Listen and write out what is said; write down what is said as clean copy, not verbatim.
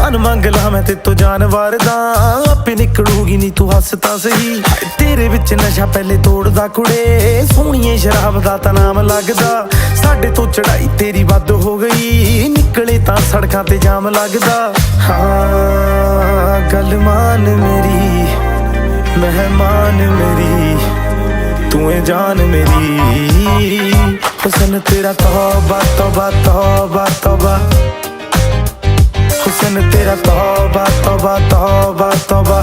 जान मंग ला मैं ते तो जानवर दा, आपे निकलूगी नी तू हस तां सही। तेरे विच नशा पहले तोड़दा कुड़े, सोहणीए शराब दा तां नाम लगदा। साडे तो चढ़ाई तेरी वध हो गई, निकले तां सड़कां ते जाम लगदा। हाँ गल मान मेरी, मेहमान मेरी, तू है जान मेरी। हुसन तेरा तौबा तौबा तौबा तौबा, हुसन तेरा तौबा तौबा तौबा तौबा।